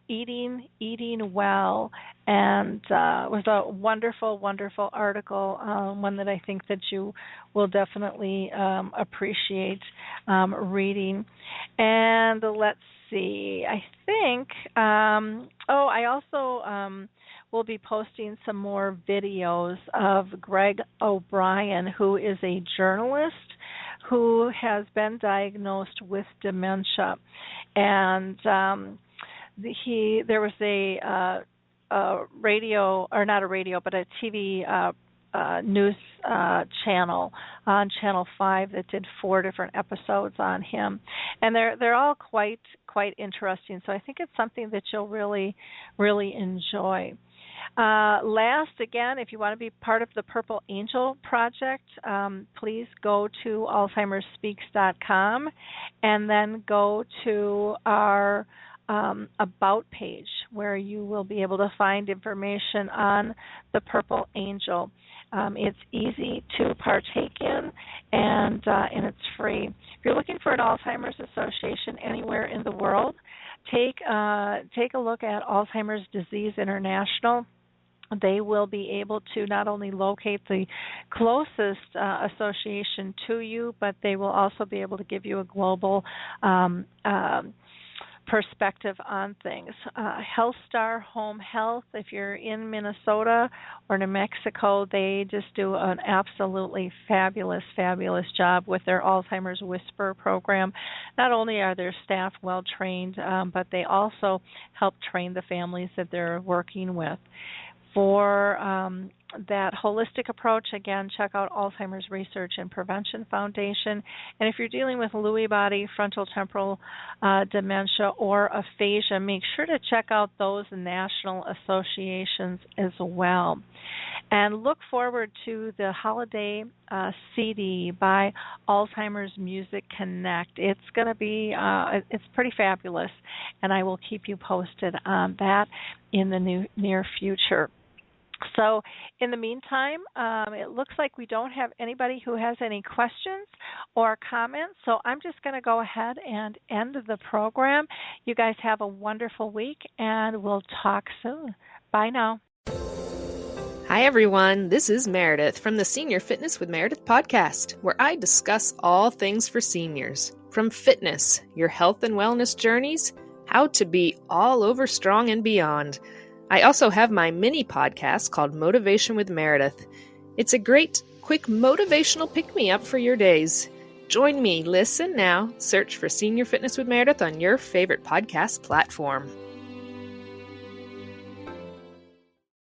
eating well, and was a wonderful article, one that I think that you will definitely appreciate reading. And let's see, I think I also we'll be posting some more videos of Greg O'Brien, who is a journalist who has been diagnosed with dementia. And there was a radio, or not a radio, but a TV news channel on Channel 5 that did 4 different episodes on him, and they're all quite interesting. So I think it's something that you'll really enjoy. Last, again, if you want to be part of the Purple Angel Project, please go to alzheimersspeaks.com and then go to our About page, where you will be able to find information on the Purple Angel. It's easy to partake in, and it's free. If you're looking for an Alzheimer's Association anywhere in the world, take a look at Alzheimer's Disease International. They will be able to not only locate the closest association to you, but they will also be able to give you a global perspective on things. HealthStar Home Health, if you're in Minnesota or New Mexico, they just do an absolutely fabulous job with their Alzheimer's Whisper program. Not only are their staff well trained, but they also help train the families that they're working with. For that holistic approach, again, check out Alzheimer's Research and Prevention Foundation. And if you're dealing with Lewy body, frontal temporal dementia, or aphasia, make sure to check out those national associations as well. And look forward to the holiday CD by Alzheimer's Music Connect. It's going to be, it's pretty fabulous, and I will keep you posted on that in the near future. So in the meantime, it looks like we don't have anybody who has any questions or comments, so I'm just going to go ahead and end the program. You guys have a wonderful week, and we'll talk soon. Bye now. Hi, everyone. This is Meredith from the Senior Fitness with Meredith podcast, where I discuss all things for seniors, from fitness, your health and wellness journeys, how to be all over strong and beyond. I also have my mini podcast called Motivation with Meredith. It's a great, quick motivational pick-me-up for your days. Join me, listen now, search for Senior Fitness with Meredith on your favorite podcast platform.